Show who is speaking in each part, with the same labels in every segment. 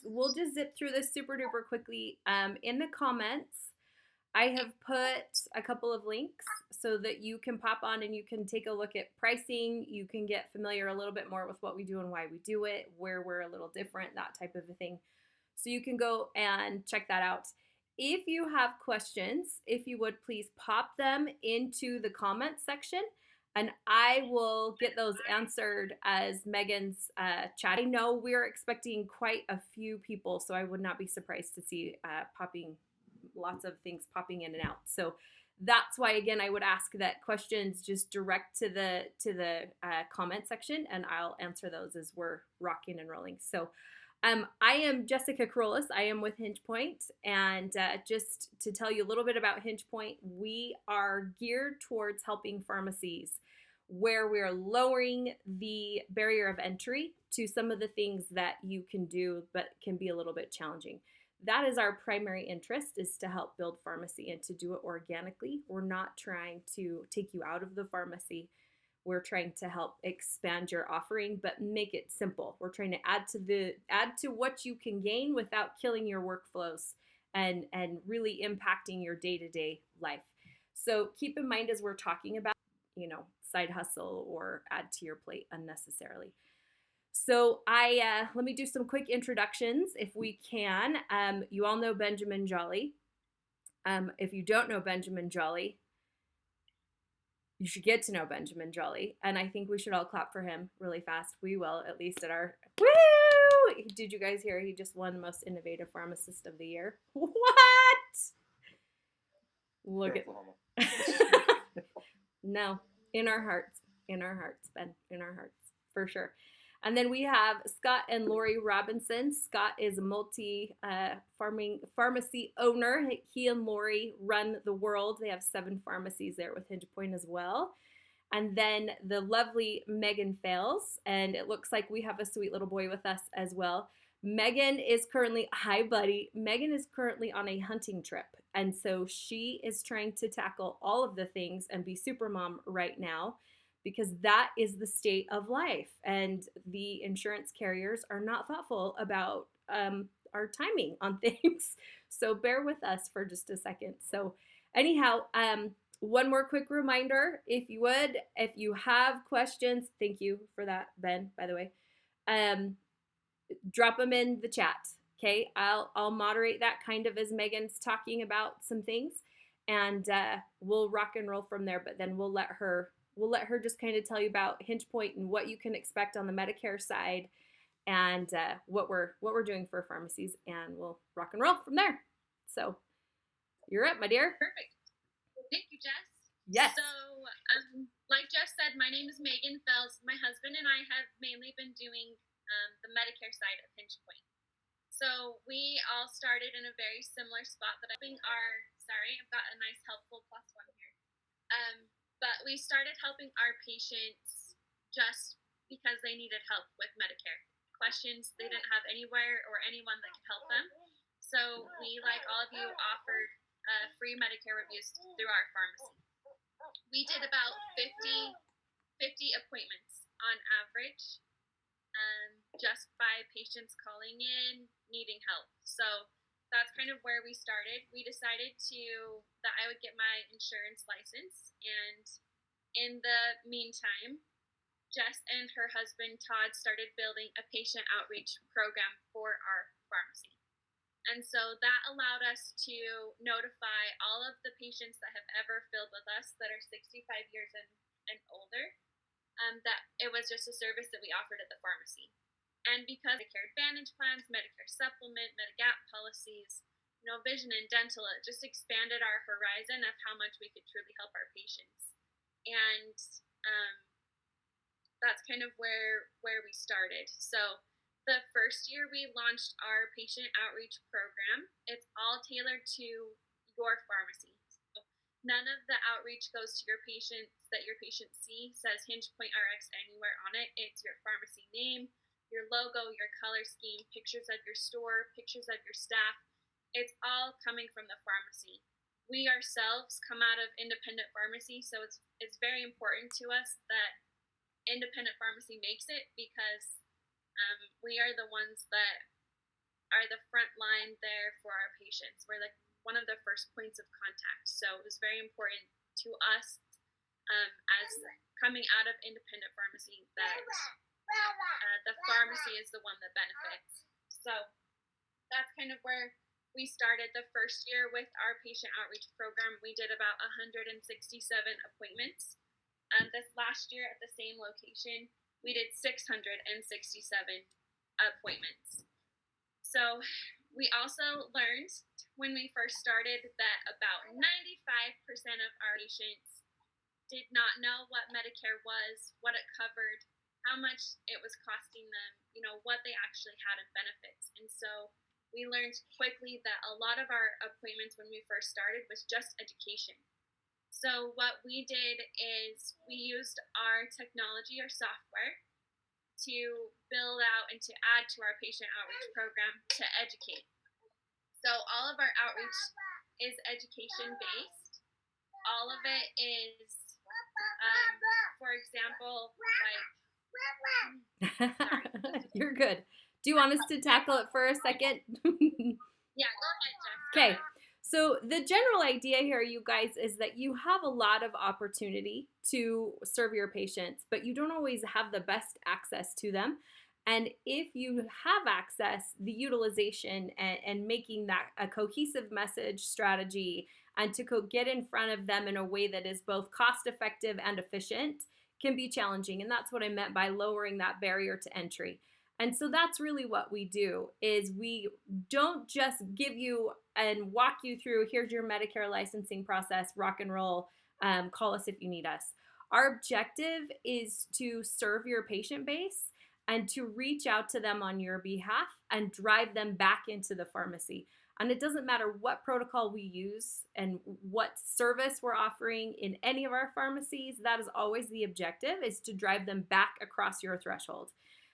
Speaker 1: we'll just zip through this super duper quickly. In the comments, I have put a couple of links so that you can pop on and you can take a look at pricing. You can get familiar a little bit more with what we do and why we do it, where we're a little different, that type of a thing. So you can go and check that out. If you have questions, if you would please pop them into the comments section and I will get those answered as Megan's chat. I know we're expecting quite a few people, so I would not be surprised to see lots of things popping in and out. So that's why, again, I would ask that questions just direct to the comment section, and I'll answer those as we're rocking and rolling. So I am Jessica Carolus. I am with Hinge Point, and just to tell you a little bit about Hinge Point, we are geared towards helping pharmacies where we're lowering the barrier of entry to some of the things that you can do but can be a little bit challenging. That is our primary interest, is to help build pharmacy and to do it organically. We're not trying to take you out of the pharmacy. We're trying to help expand your offering, but make it simple. We're trying to add to what you can gain without killing your workflows and really impacting your day-to-day life. So keep in mind as we're talking about, side hustle or add to your plate unnecessarily. So let me do some quick introductions if we can. You all know Benjamin Jolly. If you don't know Benjamin Jolly, you should get to know Benjamin Jolly. And I think we should all clap for him really fast. We will, at least at our, woo! Did you guys hear he just won Most Innovative Pharmacist of the Year? What? Look at No, in our hearts, Ben, in our hearts, for sure. And then we have Scott and Lori Robinson. Scott is a pharmacy owner. He and Lori run the world. They have 7 pharmacies there with Hinge Point as well. And then the lovely Megan Fales. And it looks like we have a sweet little boy with us as well. Megan is currently, hi buddy, Megan is currently on a hunting trip. And so she is trying to tackle all of the things and be super mom right now, because that is the state of life. And the insurance carriers are not thoughtful about our timing on things. So bear with us for just a second. So anyhow, one more quick reminder, if you have questions, thank you for that, Ben, by the way, drop them in the chat. Okay, I'll moderate that kind of as Megan's talking about some things, and we'll rock and roll from there. But then we'll let her just kind of tell you about Hinge Point and what you can expect on the Medicare side, and what we're doing for pharmacies, and we'll rock and roll from there. So you're up, my dear.
Speaker 2: Perfect. Thank you, Jess.
Speaker 1: Yes.
Speaker 2: So, like Jess said, my name is Megan Fels. My husband and I have mainly been doing the Medicare side of Hinge Point. So we all started in a very similar spot that I've got a nice helpful +1 here. But we started helping our patients just because they needed help with Medicare. Questions they didn't have anywhere or anyone that could help them. So we, like all of you, offered free Medicare reviews through our pharmacy. We did about 50 appointments on average, just by patients calling in, needing help. So that's kind of where we started. We decided that I would get my insurance license, and in the meantime, Jess and her husband Todd started building a patient outreach program for our pharmacy. And so that allowed us to notify all of the patients that have ever filled with us that are 65 years and older, that it was just a service that we offered at the pharmacy. And because Medicare Advantage plans, Medicare Supplement, Medigap policies, vision and dental, it just expanded our horizon of how much we could truly help our patients. And that's kind of where we started. So the first year we launched our patient outreach program. It's all tailored to your pharmacy. So none of the outreach goes to your patients that your patients see, says Hinge Point Rx anywhere on it. It's your pharmacy name, your logo, your color scheme, pictures of your store, pictures of your staff. It's all coming from the pharmacy. We ourselves come out of independent pharmacy, so it's very important to us that independent pharmacy makes it, because we are the ones that are the front line there for our patients. We're like one of the first points of contact. So it was very important to us, as coming out of independent pharmacy, that the pharmacy is the one that benefits. So that's kind of where we started the first year with our patient outreach program. We did about 167 appointments. This last year at the same location, we did 667 appointments. So we also learned when we first started that about 95% of our patients did not know what Medicare was, what it covered, how much it was costing them, what they actually had in benefits. And so we learned quickly that a lot of our appointments when we first started was just education. So what we did is we used our technology, our software, to build out and to add to our patient outreach program to educate. So all of our outreach is education based. All of it is, for example, sorry.
Speaker 1: You're good. Do you want us to tackle it for a second?
Speaker 2: Yeah, go ahead, Jess.
Speaker 1: Okay. So the general idea here, you guys, is that you have a lot of opportunity to serve your patients, but you don't always have the best access to them. And if you have access, the utilization and making that a cohesive message strategy and to get in front of them in a way that is both cost effective and efficient can be challenging. And that's what I meant by lowering that barrier to entry. And so that's really what we do, is we don't just give you and walk you through, here's your Medicare licensing process, rock and roll, call us if you need us. Our objective is to serve your patient base and to reach out to them on your behalf and drive them back into the pharmacy. And it doesn't matter what protocol we use and what service we're offering in any of our pharmacies, that is always the objective, is to drive them back across your threshold.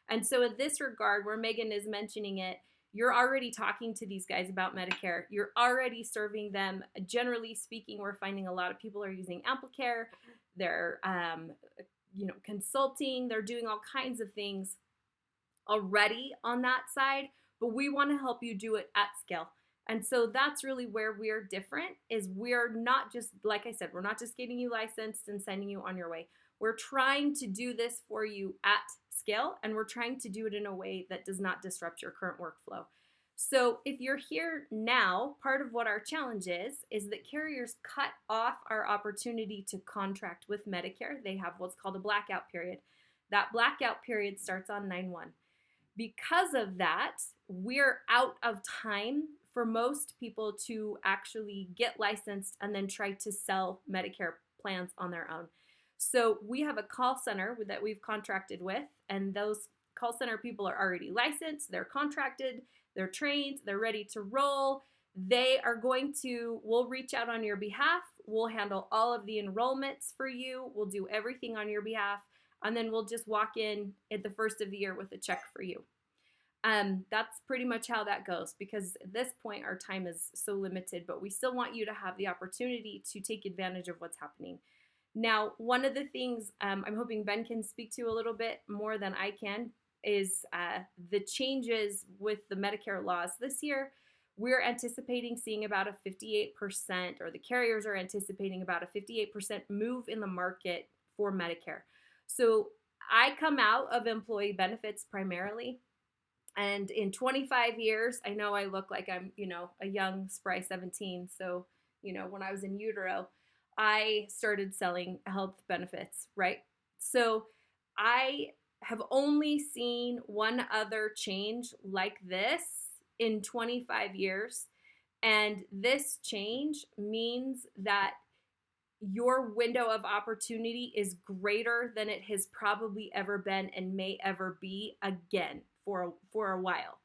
Speaker 1: And so in this regard, where Megan is mentioning it, you're already talking to these guys about Medicare. You're already serving them. Generally speaking, we're finding a lot of people are using Amplicare. They're consulting. They're doing all kinds of things already on that side, but we want to help you do it at scale. And so that's really where we're different, is we're not just, like I said, we're not just getting you licensed and sending you on your way. We're trying to do this for you at scale, and we're trying to do it in a way that does not disrupt your current workflow. So if you're here now, part of what our challenge is that carriers cut off our opportunity to contract with Medicare. They have what's called a blackout period. That blackout period starts on 9/1. Because of that, we're out of time for most people to actually get licensed and then try to sell Medicare plans on their own. So we have a call center that we've contracted with, and those call center people are already licensed, they're contracted, they're trained, they're ready to roll. We'll reach out on your behalf, we'll handle all of the enrollments for you, we'll do everything on your behalf, and then we'll just walk in at the first of the year with a check for you. That's pretty much how that goes, because at this point our time is so limited, but we still want you to have the opportunity to take advantage of what's happening. Now, one of the things I'm hoping Ben can speak to a little bit more than I can is the changes with the Medicare laws this year. We're anticipating seeing about a 58%, or the carriers are anticipating about a 58% move in the market for Medicare. So I come out of employee benefits primarily. And in 25 years, I know I look like I'm, a young, spry 17. So, when I was in utero, I started selling health benefits, right? So I have only seen one other change like this in 25 years. And this change means that your window of opportunity is greater than it has probably ever been and may ever be again for a while.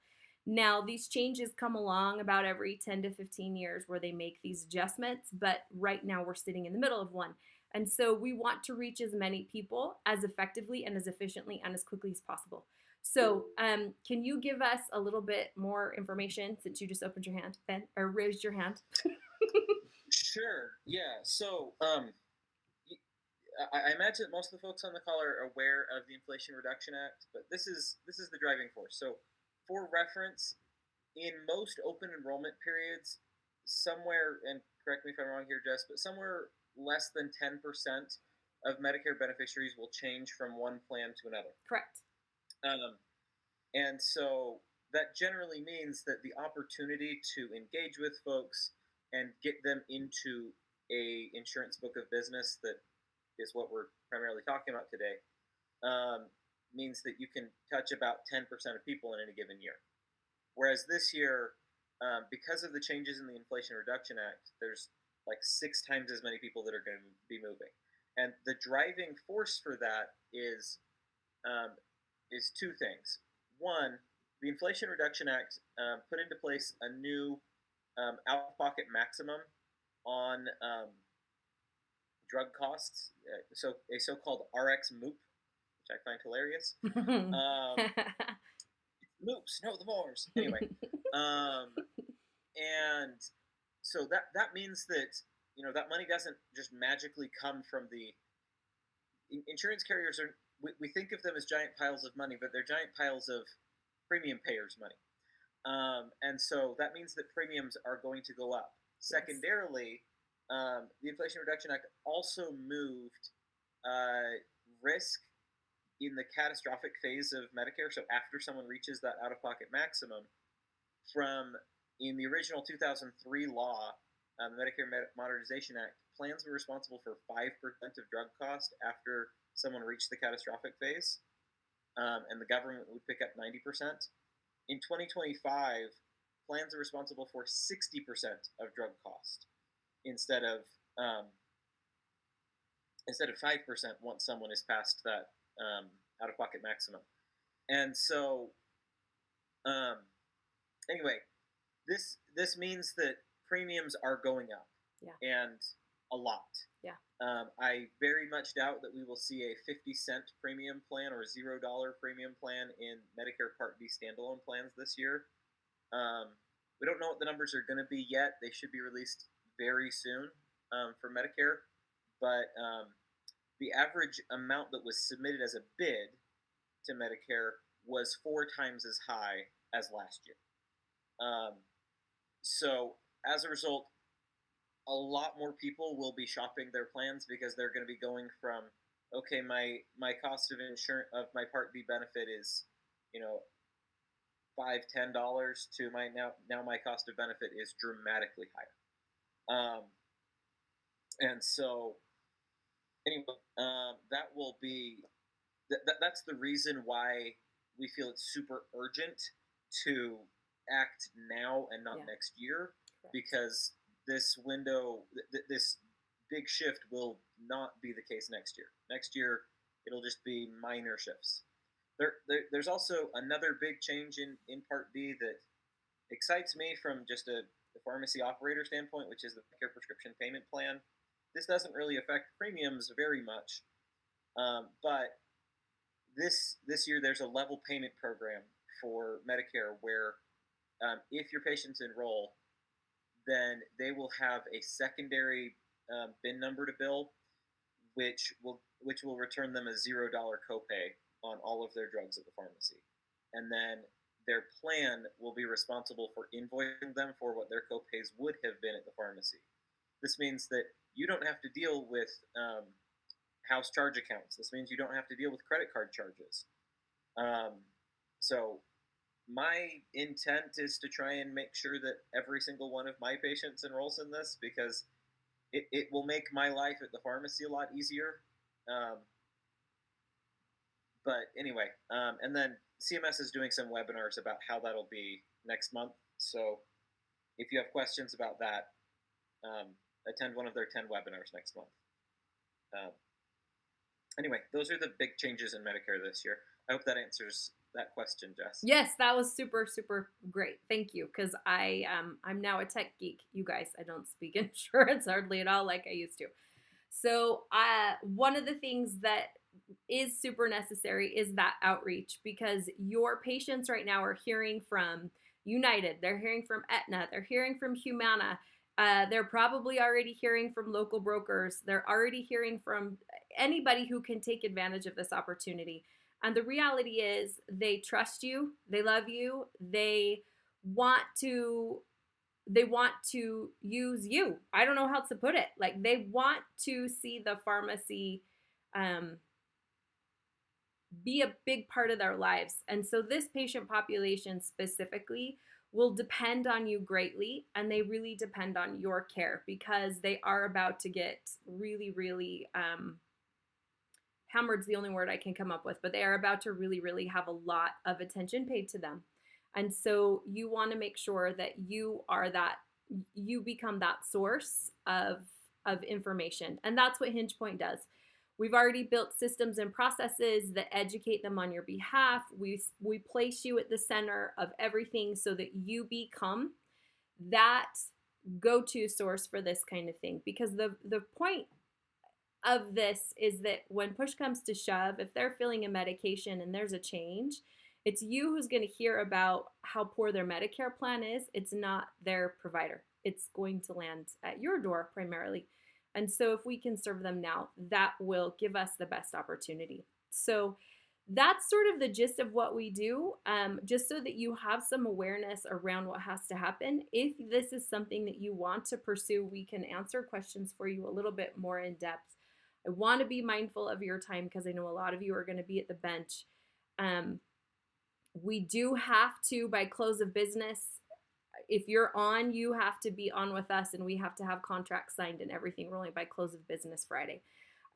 Speaker 1: Now, these changes come along about every 10 to 15 years where they make these adjustments, but right now we're sitting in the middle of one. And so we want to reach as many people as effectively and as efficiently and as quickly as possible. So can you give us a little bit more information, since you just opened your hand, Ben, or raised your hand?
Speaker 3: Sure. Yeah. So I imagine most of the folks on the call are aware of the Inflation Reduction Act, but this is the driving force. So for reference, in most open enrollment periods, somewhere, and correct me if I'm wrong here, Jess, but somewhere less than 10% of Medicare beneficiaries will change from one plan to another.
Speaker 1: Correct.
Speaker 3: Um, and so that generally means that the opportunity to engage with folks and get them into a insurance book of business that is what we're primarily talking about today, means that you can touch about 10% of people in any given year. Whereas this year, because of the changes in the Inflation Reduction Act, there's like 6 times as many people that are going to be moving. And the driving force for that is two things. One, the Inflation Reduction Act put into place a new out-of-pocket maximum on drug costs, so a so-called RX MOOP, which I find hilarious. Moops, no the mores. Anyway, and so that means that that money doesn't just magically come from the insurance carriers. We think of them as giant piles of money, but they're giant piles of premium payers' money. And so that means that premiums are going to go up.
Speaker 1: Yes.
Speaker 3: Secondarily, the Inflation Reduction Act also moved risk in the catastrophic phase of Medicare, so after someone reaches that out-of-pocket maximum, from in the original 2003 law, the Medicare Modernization Act, plans were responsible for 5% of drug cost after someone reached the catastrophic phase, and the government would pick up 90%. In 2025, plans are responsible for 60% of drug cost instead of 5% once someone is past that out-of-pocket maximum. And so, anyway, this means that premiums are going up, and a lot.
Speaker 1: Yeah.
Speaker 3: I very much doubt that we will see a 50-cent premium plan or a $0 premium plan in Medicare Part D standalone plans this year. We don't know what the numbers are going to be yet. They should be released very soon for Medicare, but the average amount that was submitted as a bid to Medicare was 4 times as high as last year. So as a result, a lot more people will be shopping their plans because they're going to be going from, okay, my cost of insurance of my Part B benefit is, $5-10 to my now my cost of benefit is dramatically higher. And so anyway, that will be that's the reason why we feel it's super urgent to act now and not next year. Correct. Because this window, this big shift will not be the case next year. Next year, it'll just be minor shifts. There's also another big change in Part D that excites me from just a pharmacy operator standpoint, which is the Medicare Prescription Payment Plan. This doesn't really affect premiums very much, but this year there's a level payment program for Medicare where if your patients enroll, then they will have a secondary BIN number to bill, which will return them a $0 copay on all of their drugs at the pharmacy, and then their plan will be responsible for invoicing them for what their copays would have been at the pharmacy. This means that you don't have to deal with house charge accounts. This means you don't have to deal with credit card charges. So my intent is to try and make sure that every single one of my patients enrolls in this because it will make my life at the pharmacy a lot easier. But anyway, and then CMS is doing some webinars about how that'll be next month. So if you have questions about that, attend one of their 10 webinars next month. Anyway, those are the big changes in Medicare this year. I hope that answers that question, Jess.
Speaker 1: Yes, that was super, super great. Thank you, because I'm now a tech geek. You guys, I don't speak insurance hardly at all like I used to. So one of the things that is super necessary is that outreach, because your patients right now are hearing from United, they're hearing from Aetna, they're hearing from Humana, they're probably already hearing from local brokers, they're already hearing from anybody who can take advantage of this opportunity. And the reality is they trust you, they love you, they want to they want to use you. I don't know how to put it. Like they want to see the pharmacy um, be a big part of their lives. And so this patient population specifically will depend on you greatly, and they really depend on your care because they are about to get really, really hammered's the only word I can come up with, but they are about to really, really have a lot of attention paid to them. And so you want to make sure that you become that source of information. And that's what Hinge Point does. We've already built systems and processes that educate them on your behalf. We place you at the center of everything so that you become that go-to source for this kind of thing. Because the point of this is that when push comes to shove, if they're filling a medication and there's a change, it's you who's going to hear about how poor their Medicare plan is. It's not their provider. It's going to land at your door primarily. And so if we can serve them now, that will give us the best opportunity. So that's sort of the gist of what we do, just so that you have some awareness around what has to happen. If this is something that you want to pursue, we can answer questions for you a little bit more in depth. I want to be mindful of your time because I know a lot of you are going to be at the bench. We do have to, by close of business, if you're on, you have to be on with us, and we have to have contracts signed and everything rolling by close of business Friday.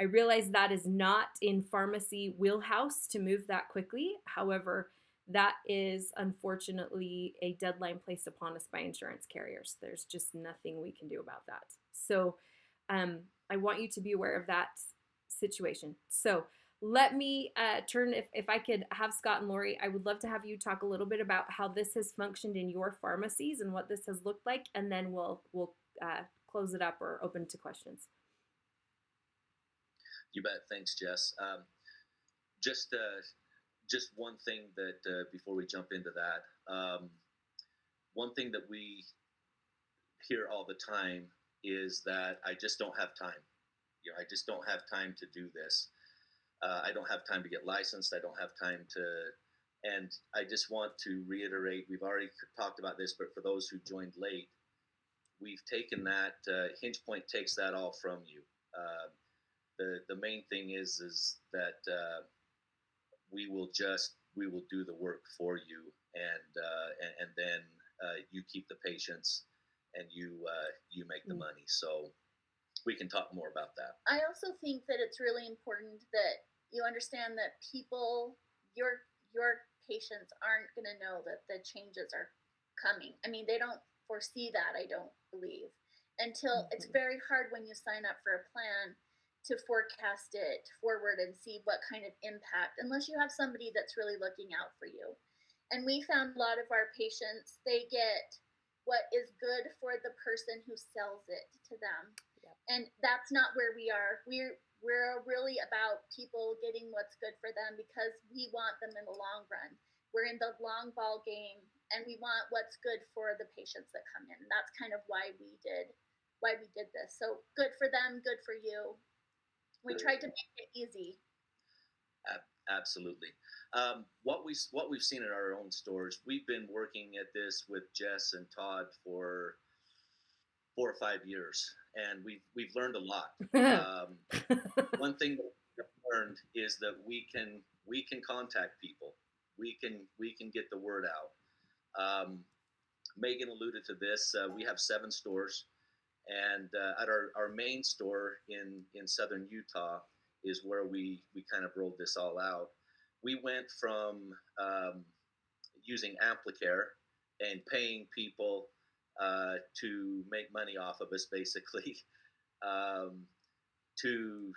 Speaker 1: I realize that is not in pharmacy wheelhouse to move that quickly. However, that is unfortunately a deadline placed upon us by insurance carriers. There's just nothing we can do about that. So I want you to be aware of that situation. So let me turn, if I could have Scott and Lori, I would love to have you talk a little bit about how this has functioned in your pharmacies and what this has looked like, and then we'll close it up or open to questions.
Speaker 3: You bet. Thanks, Jess. Just one thing that before we jump into that, one thing that we hear all the time is that I just don't have time. I just don't have time to do this. I don't have time to get licensed. I don't have time to, and I just want to reiterate, we've already talked about this, but for those who joined late, we've taken that, Hinge Point takes that all from you. The main thing is that we will do the work for you, and then you keep the patients, and you make the money. So we can talk more about that.
Speaker 4: I also think that it's really important that you understand that people, your patients aren't going to know that the changes are coming. I mean, they don't foresee that, I don't believe, until it's very hard when you sign up for a plan to forecast it forward and see what kind of impact, unless you have somebody that's really looking out for you. And we found a lot of our patients, they get what is good for the person who sells it to them. Yep. And that's not where we are. We're really about people getting what's good for them because we want them in the long run. We're in the long ball game, and we want what's good for the patients that come in. And that's kind of why we did this. So good for them, good for you. We tried to make it easy.
Speaker 3: Absolutely. What we've seen in our own stores, we've been working at this with Jess and Todd for 4 or 5 years, and we've learned a lot. One thing that we've learned is that we can contact people. We can get the word out. Megan alluded to this. We have 7 stores, and at our main store in southern Utah is where we kind of rolled this all out. We went from using Amplicare and paying people to make money off of us, basically, to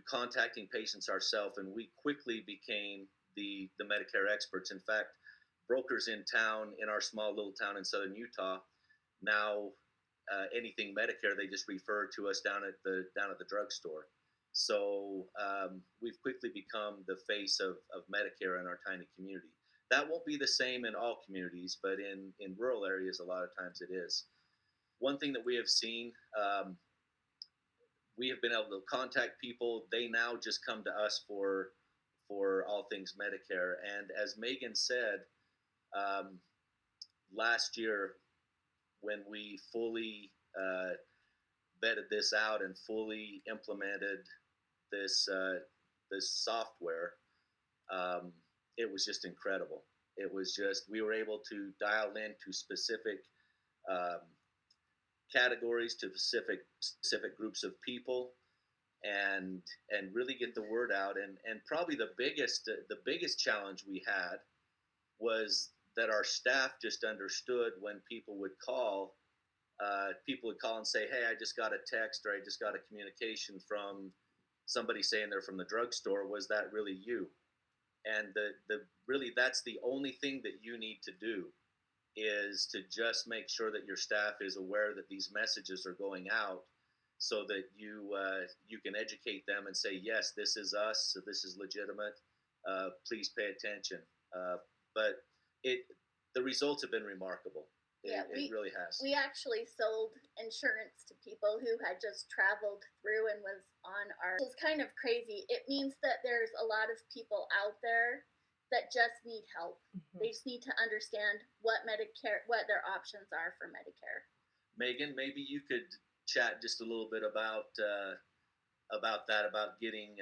Speaker 3: contacting patients ourselves, and we quickly became the Medicare experts. In fact, brokers in town, in our small little town in southern Utah, now anything Medicare, they just refer to us down at the drugstore. So we've quickly become the face of Medicare in our tiny community. That won't be the same in all communities, but in rural areas, a lot of times it is. One thing that we have seen, we have been able to contact people. They now just come to us for all things Medicare. And as Megan said,
Speaker 5: last year, when we fully vetted this out and fully implemented this this software, it was just incredible. It was just, we were able to dial into specific um, categories, to specific groups of people, and really get the word out. And probably the biggest challenge we had was that our staff just understood when people would call. People would call and say, "Hey, I just got a text, or I just got a communication from somebody saying they're from the drugstore. Was that really you?" And the really, that's the only thing that you need to do, is to just make sure that your staff is aware that these messages are going out, so that you can educate them and say, "Yes, this is us. So this is legitimate. Please pay attention." But it the results have been remarkable. It really has.
Speaker 4: We actually sold insurance to people who had just traveled through and was on our. It's kind of crazy. It means that there's a lot of people out there that just need help.
Speaker 1: Mm-hmm.
Speaker 4: They just need to understand what their options are for Medicare.
Speaker 5: Megan, maybe you could chat just a little bit about that, about getting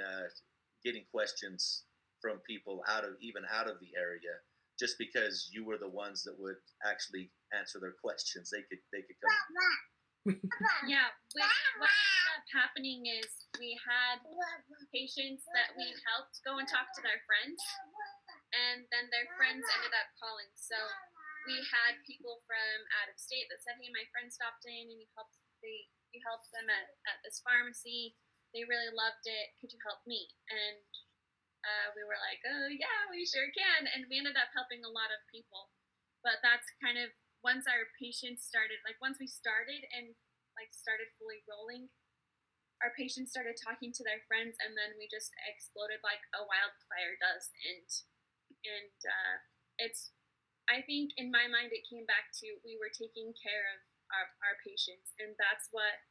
Speaker 5: questions from people out of the area, just because you were the ones that would actually answer their questions. They could come.
Speaker 2: Yeah, what ended up happening is we had patients that we helped go and talk to their friends, and then their friends ended up calling. So we had people from out of state that said, "Hey, my friend stopped in and you helped them at this pharmacy. They really loved it. Could you help me?" And we were like, "Oh yeah, we sure can." And we ended up helping a lot of people. But that's kind of, once our patients started, like once we started and like started fully rolling, our patients started talking to their friends, and then we just exploded like a wildfire does. And it's, I think in my mind, it came back to, we were taking care of our patients, and that's what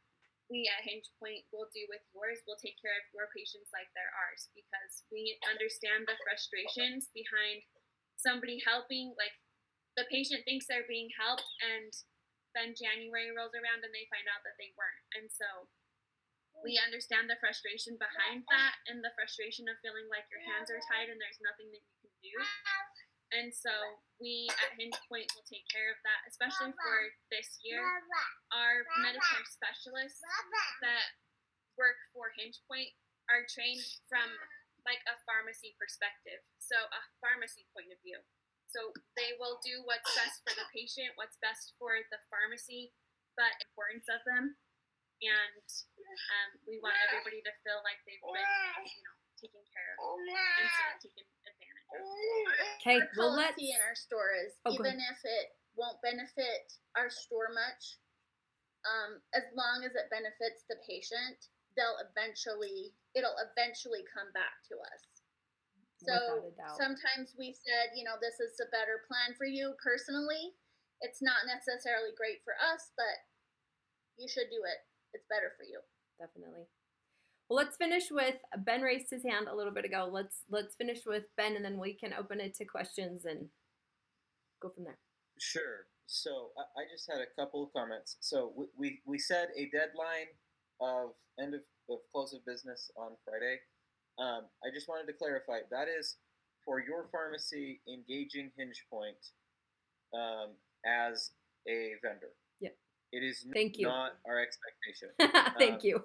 Speaker 2: we at Hinge Point will do with yours. We'll take care of your patients like they're ours, because we understand the frustrations behind somebody helping. Like, the patient thinks they're being helped, and then January rolls around and they find out that they weren't. And so we understand the frustration behind that, and the frustration of feeling like your hands are tied and there's nothing that you can do. And so we at Hinge Point will take care of that, especially for this year. Our Medicare specialists that work for Hinge Point are trained from like a pharmacy perspective, so a pharmacy point of view. So they will do what's best for the patient, what's best for the pharmacy, but importance of them. And we want everybody to feel like they've been, taken care of instead of taken advantage of.
Speaker 1: Okay,
Speaker 4: well, policy in our store is, even if it won't benefit our store much, as long as it benefits the patient, it'll eventually come back to us. So sometimes we said, this is a better plan for you personally. It's not necessarily great for us, but you should do it. It's better for you.
Speaker 1: Definitely. Well, let's finish with, Ben raised his hand a little bit ago. Let's finish with Ben, and then we can open it to questions and go from there.
Speaker 3: Sure. So I just had a couple of comments. So we set a deadline of end of close of business on Friday. I just wanted to clarify, that is for your pharmacy engaging Hinge Point as a vendor.
Speaker 1: Yeah.
Speaker 3: It is
Speaker 1: Thank you.
Speaker 3: not our expectation.
Speaker 1: Thank you.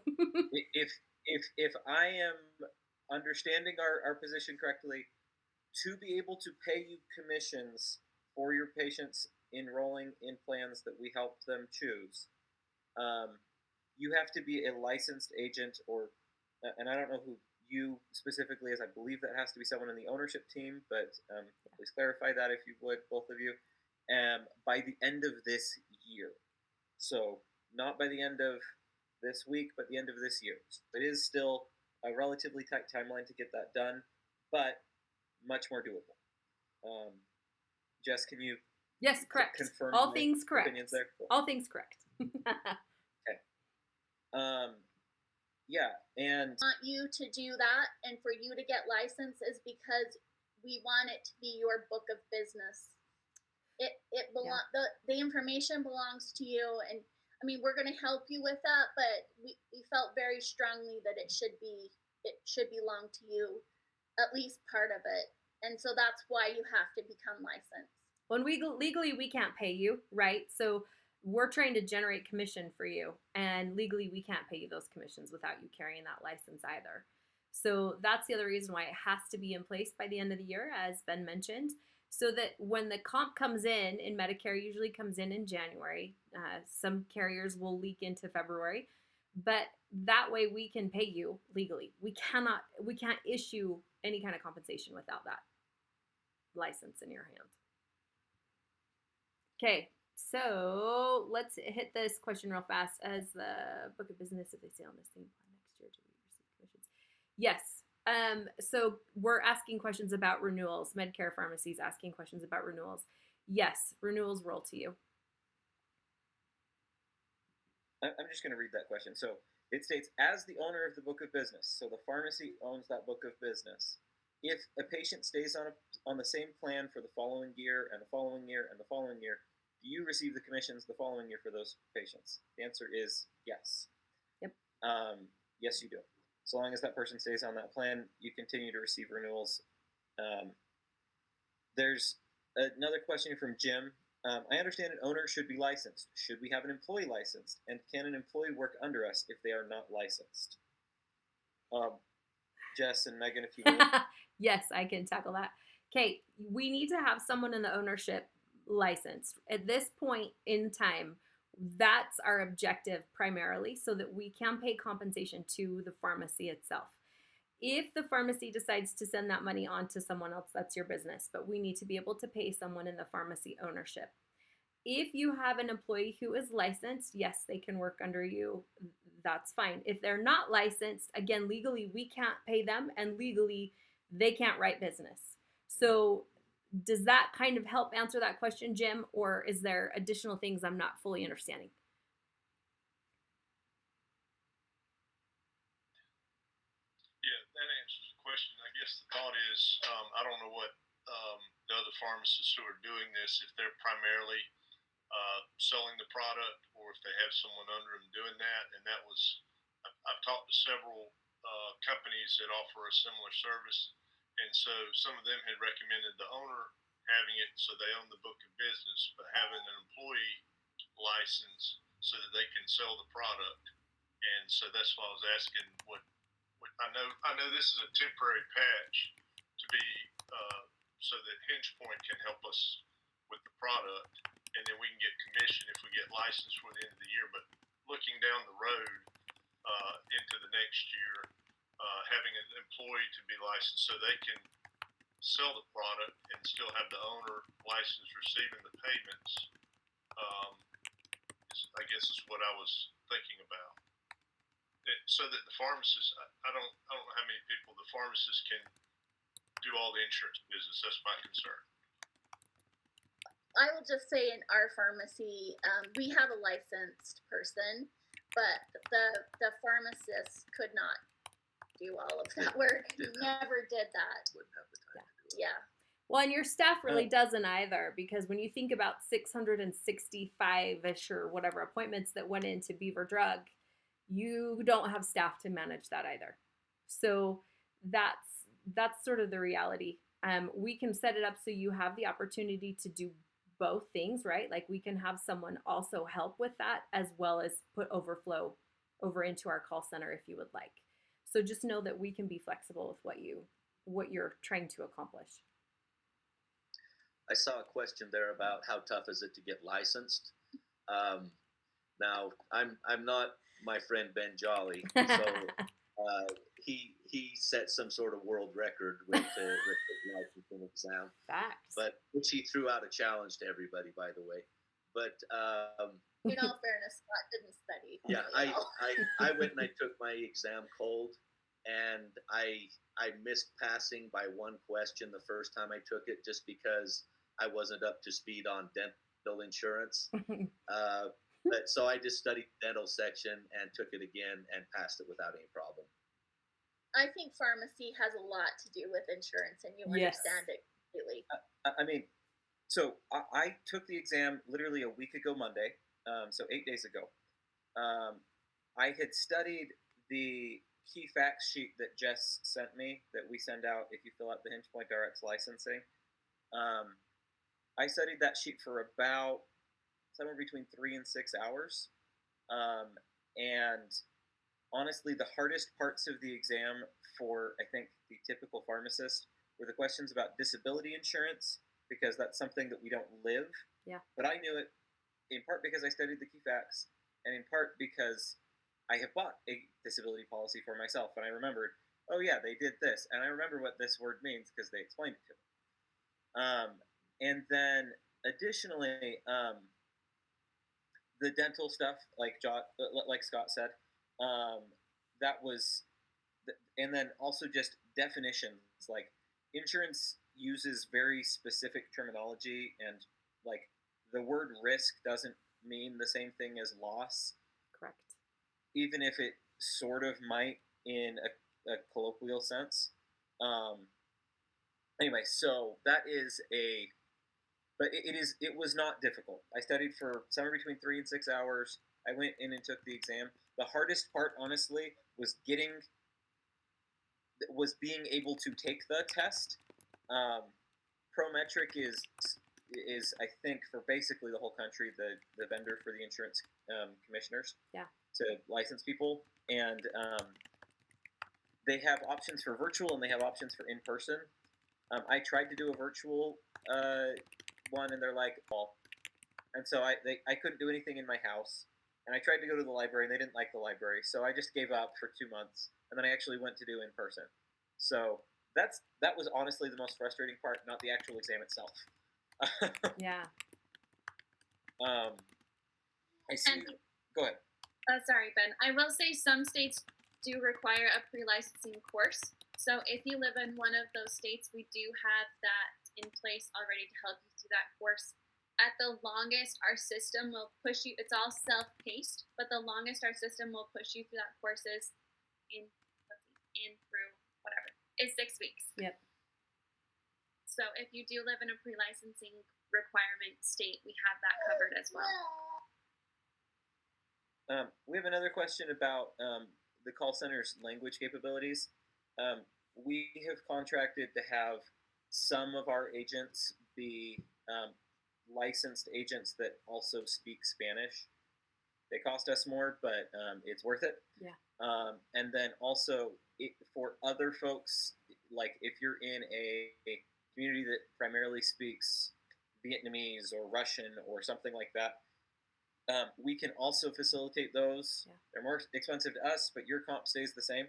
Speaker 3: If I am understanding our position correctly, to be able to pay you commissions for your patients enrolling in plans that we help them choose, you have to be a licensed agent, and I don't know who you specifically is. I believe that has to be someone in the ownership team, but please clarify that if you would, both of you, by the end of this year. So not by the end of this week, but the end of this year. So it is still a relatively tight timeline to get that done, but much more doable. Jess, can you?
Speaker 1: Yes, correct.
Speaker 3: Confirm
Speaker 1: all things correct.
Speaker 3: Opinions there? Cool.
Speaker 1: All things correct.
Speaker 3: Okay. Yeah, and
Speaker 4: want you to do that and for you to get licensed is because we want it to be your book of business. it belong the information belongs to you, and I mean we're going to help you with that, but we felt very strongly that it should belong to you, at least part of it, and so that's why you have to become licensed.
Speaker 1: When we legally we can't pay you, right? So we're trying to generate commission for you, and legally we can't pay you those commissions without you carrying that license either. So that's the other reason why it has to be in place by the end of the year, as Ben mentioned, so that when the comp comes in Medicare usually comes in January. Some carriers will leak into February, but that way we can pay you legally. We can't issue any kind of compensation without that license in your hand. Okay, so let's hit this question real fast. As the book of business, if they stay on the same plan next year, do we receive commissions? Yes. So we're asking questions about renewals. Medicare pharmacies asking questions about renewals. Yes, renewals roll to you.
Speaker 3: I'm just going to read that question. So it states, as the owner of the book of business, so the pharmacy owns that book of business. If a patient stays on the same plan for the following year and the following year and the following year, do you receive the commissions the following year for those patients? The answer is yes.
Speaker 1: Yep.
Speaker 3: Yes, you do. So long as that person stays on that plan, you continue to receive renewals. There's another question from Jim. I understand an owner should be licensed. Should we have an employee licensed? And can an employee work under us if they are not licensed? Jess and Megan, if you want.
Speaker 1: Yes, I can tackle that. Okay, we need to have someone in the ownership licensed. At this point in time, that's our objective primarily, so that we can pay compensation to the pharmacy itself. If the pharmacy decides to send that money on to someone else, that's your business, but we need to be able to pay someone in the pharmacy ownership. If you have an employee who is licensed, yes, they can work under you. That's fine. If they're not licensed, again, legally we can't pay them, and legally they can't write business. So does that kind of help answer that question, Jim, or is there additional things I'm not fully understanding?
Speaker 6: Yeah, that answers the question. I guess the thought is, I don't know what the other pharmacists who are doing this, if they're primarily selling the product or if they have someone under them doing that. And that was, I've talked to several companies that offer a similar service. And so some of them had recommended the owner having it so they own the book of business, but having an employee license so that they can sell the product. And so that's why I was asking what I know this is a temporary patch to be so that Hinge Point can help us with the product, and then we can get commission if we get licensed for the end of the year. But looking down the road into the next year, having an employee to be licensed so they can sell the product and still have the owner license receiving the payments, I guess is what I was thinking about. So that the pharmacist, I don't know how many people the pharmacist can do all the insurance business. That's my concern.
Speaker 4: I will just say in our pharmacy, we have a licensed person, but the pharmacist could not do all of that work. He never did that.
Speaker 5: Wouldn't have the time to do it.
Speaker 4: Yeah.
Speaker 1: Well, and your staff really doesn't either, because when you think about 665-ish or whatever appointments that went into Beaver Drug, you don't have staff to manage that either. So that's sort of the reality. We can set it up so you have the opportunity to do both things, right? Like we can have someone also help with that, as well as put overflow over into our call center if you would like. So just know that we can be flexible with what you're trying to accomplish.
Speaker 5: I saw a question there about how tough is it to get licensed. Now I'm not my friend Ben Jolly, so he set some sort of world record with the licensing exam.
Speaker 1: Facts.
Speaker 5: But which he threw out a challenge to everybody, by the way. But
Speaker 4: in all fairness, Scott didn't study.
Speaker 5: Yeah, I went and I took my exam cold, and I missed passing by one question the first time I took it, just because I wasn't up to speed on dental insurance. But so I just studied the dental section and took it again and passed it without any problem.
Speaker 4: I think pharmacy has a lot to do with insurance, and you understand it completely.
Speaker 3: I mean, So I took the exam literally a week ago Monday, so 8 days ago. I had studied the key facts sheet that Jess sent me that we send out if you fill out the Hinge Point Rx licensing. Um, I studied that sheet for about somewhere between 3 and 6 hours. And honestly, the hardest parts of the exam for, I think, the typical pharmacist were the questions about disability insurance, because that's something that we don't live.
Speaker 1: Yeah.
Speaker 3: But I knew it in part because I studied the key facts, and in part because I have bought a disability policy for myself, and I remembered, oh yeah, they did this, and I remember what this word means because they explained it to me. And then additionally, the dental stuff, like Scott said, that was, and then also just definitions. Like insurance uses very specific terminology, and like the word risk doesn't mean the same thing as loss,
Speaker 1: Correct.
Speaker 3: even if it sort of might in a colloquial sense. Anyway, so that is but it was not difficult. I studied for somewhere between 3 and 6 hours. I went in and took the exam. The hardest part, honestly, was being able to take the test. Prometric is I think for basically the whole country the vendor for the insurance commissioners.
Speaker 1: Yeah.
Speaker 3: To license people, and they have options for virtual and they have options for in person. I tried to do a virtual one, and they're like, well, and so I couldn't do anything in my house. And I tried to go to the library, and they didn't like the library, so I just gave up for 2 months, and then I actually went to do in person. So that was honestly the most frustrating part, not the actual exam itself.
Speaker 1: Yeah.
Speaker 3: I see. Go ahead.
Speaker 2: Sorry, Ben. I will say some states do require a pre-licensing course. So if you live in one of those states, we do have that in place already to help you through that course. At the longest, our system will push you. It's all self-paced, but the longest our system will push you through that course is in through whatever is 6 weeks.
Speaker 1: Yep.
Speaker 2: So if you do live in a pre-licensing requirement state, we have that covered as well.
Speaker 3: We have another question about the call center's language capabilities. We have contracted to have some of our agents be licensed agents that also speak Spanish. They cost us more, but it's worth it.
Speaker 1: Yeah.
Speaker 3: And then also for other folks, like if you're in a community that primarily speaks Vietnamese or Russian or something like that, we can also facilitate those.
Speaker 1: Yeah.
Speaker 3: They're more expensive to us, but your comp stays the same.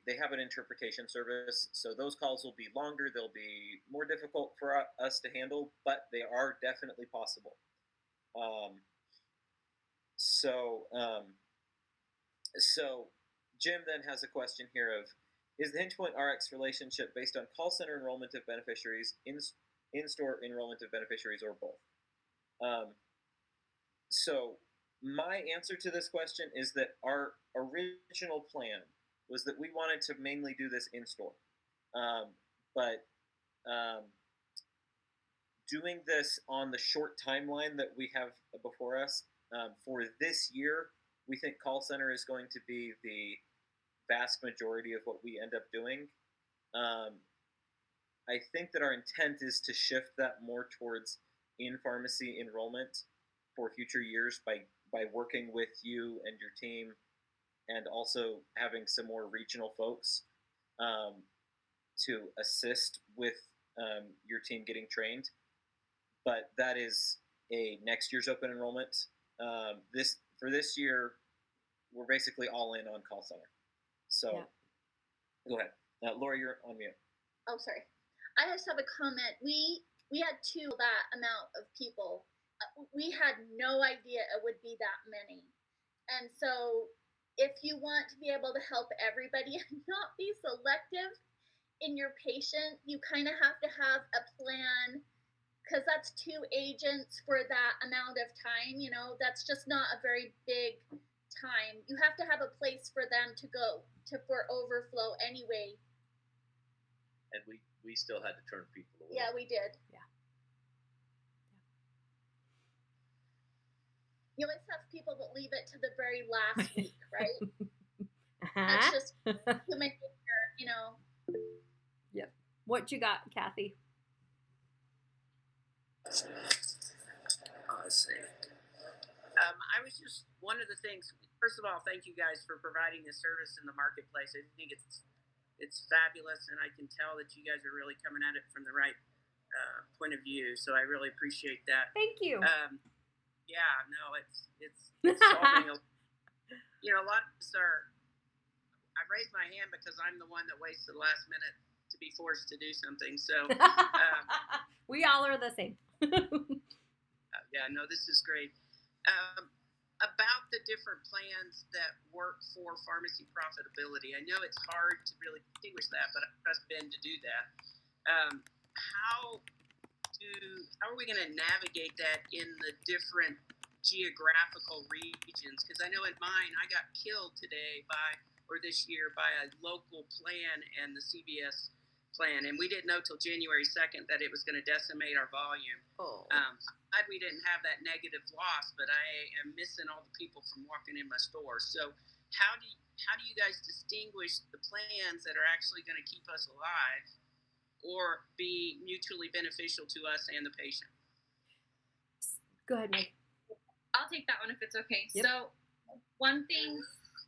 Speaker 3: They have an interpretation service, so those calls will be longer. They'll be more difficult for us to handle, but they are definitely possible. So Jim then has a question here of, is the Hinge Point Rx relationship based on call center enrollment of beneficiaries, in-store enrollment of beneficiaries, or both? So my answer to this question is that our original plan was that we wanted to mainly do this in-store. But doing this on the short timeline that we have before us, for this year, we think call center is going to be the vast majority of what we end up doing. I think that our intent is to shift that more towards in-pharmacy enrollment for future years by working with you and your team, and also having some more regional folks to assist with your team getting trained. But that is a next year's open enrollment. For this year, we're basically all in on call center. So, yeah. Go ahead, Laura. You're on mute.
Speaker 4: Oh, sorry. I just have a comment. We had that amount of people. We had no idea it would be that many, and so if you want to be able to help everybody and not be selective in your patient, you kind of have to have a plan, because that's 2 agents for that amount of time. That's just not a very big time. You have to have a place for them to go to for overflow anyway.
Speaker 5: And we we still had to turn people away.
Speaker 4: Yeah, we did.
Speaker 1: Yeah.
Speaker 4: You always have people that leave it to the very last week, right?
Speaker 1: Uh-huh.
Speaker 4: That's just human nature, you know.
Speaker 1: Yep. What you got, Kathy?
Speaker 7: Let's see. I was just, one of the things, first of all, thank you guys for providing this service in the marketplace. I think it's fabulous, and I can tell that you guys are really coming at it from the right point of view. So I really appreciate that.
Speaker 1: Thank you.
Speaker 7: Yeah, no, it's solving a lot of us are. I've raised my hand because I'm the one that waits to the last minute to be forced to do something. So
Speaker 1: we all are the same.
Speaker 7: yeah, no, this is great. About the different plans that work for pharmacy profitability, I know it's hard to really distinguish that, but I trust Ben to do that. How are we going to navigate that in the different geographical regions? Because I know in mine, I got killed this year by a local plan and the CVS plan, and we didn't know till January 2nd that it was going to decimate our volume.
Speaker 1: Oh.
Speaker 7: Glad we didn't have that negative loss, but I am missing all the people from walking in my store. So how do you guys distinguish the plans that are actually going to keep us alive or be mutually beneficial to us and the patient?
Speaker 1: Go ahead, Meg.
Speaker 2: I'll take that one if it's okay.
Speaker 1: Yep.
Speaker 2: So one thing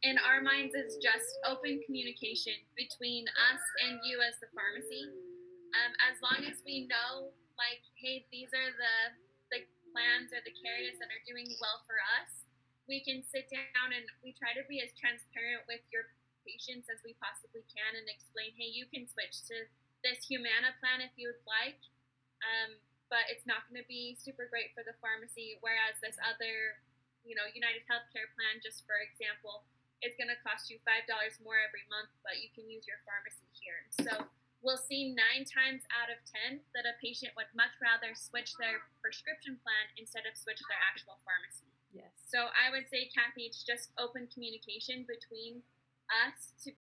Speaker 2: in our minds is just open communication between us and you as the pharmacy. As long as we know, like, hey, these are the plans or the carriers that are doing well for us, we can sit down and we try to be as transparent with your patients as we possibly can and explain, hey, you can switch to this Humana plan if you would like, but it's not going to be super great for the pharmacy, whereas this other, United Healthcare plan, just for example, is going to cost you $5 more every month, but you can use your pharmacy here. So we'll see 9 times out of 10 that a patient would much rather switch their prescription plan instead of switch their actual pharmacy.
Speaker 1: Yes.
Speaker 2: So I would say, Kathy, it's just open communication between us to